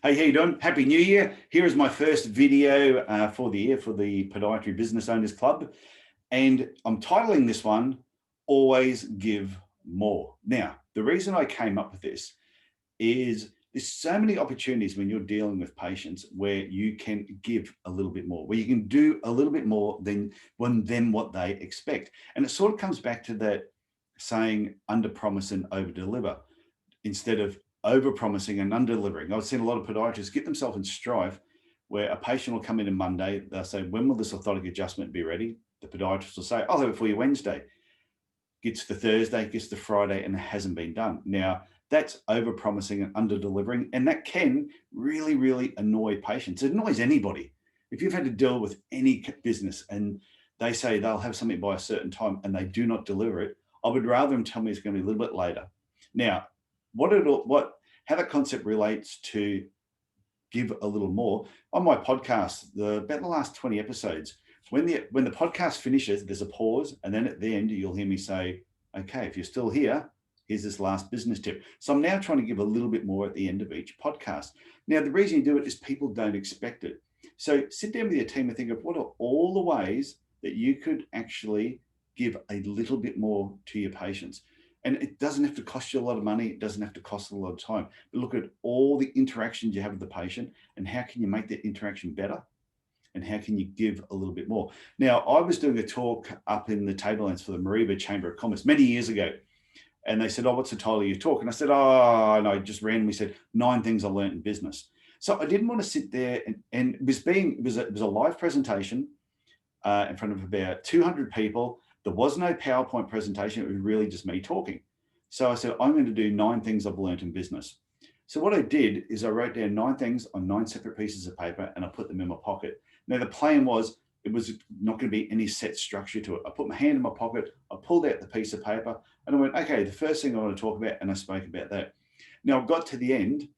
Hey, how you doing? Happy New Year. Here is my first video for the year for the Podiatry Business Owners Club. And I'm titling this one, Always Give More. Now, the reason I came up with this is there's so many opportunities when you're dealing with patients where you can give a little bit more, where you can do a little bit more than what they expect. And it sort of comes back to that saying, under promise and over deliver, instead of over promising and under delivering. I've seen a lot of podiatrists get themselves in strife where a patient will come in on Monday. They'll say, when will this orthotic adjustment be ready? The podiatrist will say, I'll have it for you Wednesday. Gets to Thursday, gets to Friday, and it hasn't been done. Now, that's over promising and under delivering. And that can really, really annoy patients. It annoys anybody. If you've had to deal with any business and they say they'll have something by a certain time and they do not deliver it, I would rather them tell me it's going to be a little bit later. Now, how that concept relates to give a little more on my podcast, about the last 20 episodes, when the podcast finishes, there's a pause, and then at the end you'll hear me say, okay, if you're still here, here's this last business tip. So I'm now trying to give a little bit more at the end of each podcast. Now, the reason you do it is people don't expect it. So sit down with your team and think of what are all the ways that you could actually give a little bit more to your patients. And it doesn't have to cost you a lot of money. It doesn't have to cost a lot of time. But look at all the interactions you have with the patient and how can you make that interaction better? And how can you give a little bit more? Now, I was doing a talk up in the Tablelands for the Mariba Chamber of Commerce many years ago. And they said, oh, what's the title of your talk? And I said, oh, and I just randomly said, 9 things I learned in business. So I didn't want to sit there and it was a live presentation in front of about 200 people. There was no PowerPoint presentation. It was really just me talking. So I said, I'm going to do 9 things I've learned in business. So what I did is I wrote down 9 things on 9 separate pieces of paper and I put them in my pocket. Now the plan was, it was not going to be any set structure to it. I put my hand in my pocket, I pulled out the piece of paper and I went, okay, the first thing I want to talk about, and I spoke about that. Now I got to the end,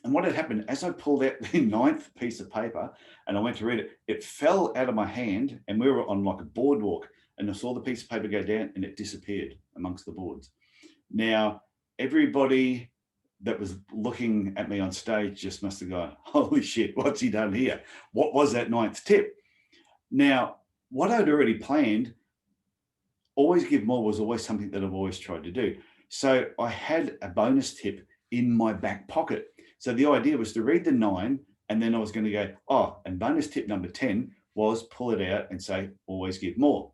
and what had happened, as I pulled out the 9th piece of paper and I went to read it, it fell out of my hand and we were on like a boardwalk and I saw the piece of paper go down and it disappeared amongst the boards. Now, everybody that was looking at me on stage just must have gone, holy shit, what's he done here? What was that 9th tip? Now, what I'd already planned, always give more, was always something that I've always tried to do. So I had a bonus tip in my back pocket. So the idea was to read the 9 and then I was going to go, oh, and bonus tip number 10 was pull it out and say, always give more.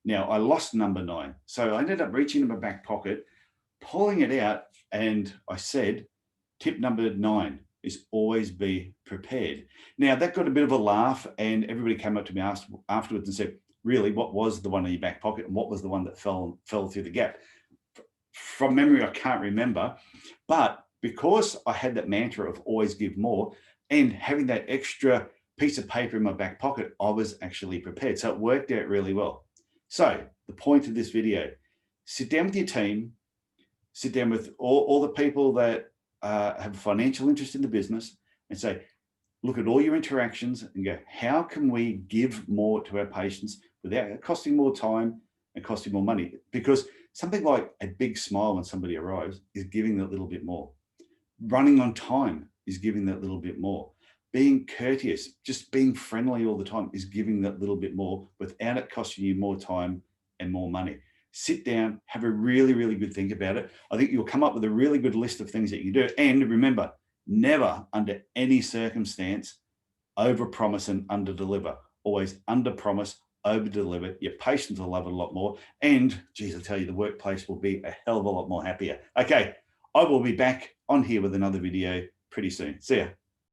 Now I lost number 9. So I ended up reaching in my back pocket, pulling it out, and I said, tip number 9 is always be prepared. Now that got a bit of a laugh and everybody came up to me afterwards and said, really, what was the one in your back pocket and what was the one that fell through the gap? From memory, I can't remember, but because I had that mantra of always give more and having that extra piece of paper in my back pocket, I was actually prepared. So it worked out really well. So the point of this video, sit down with your team, sit down with all the people that have financial interest in the business and say, look at all your interactions and go, how can we give more to our patients without costing more time and costing more money? Because something like a big smile when somebody arrives is giving that little bit more. Running on time is giving that little bit more. Being courteous, just being friendly all the time is giving that little bit more without it costing you more time and more money. Sit down, have a really, really good think about it. I think you'll come up with a really good list of things that you do. And remember, never under any circumstance, over promise and under deliver. Always under promise, over deliver. Your patients will love it a lot more. And geez, I tell you, the workplace will be a hell of a lot more happier. Okay, I will be back on here with another video pretty soon. See ya.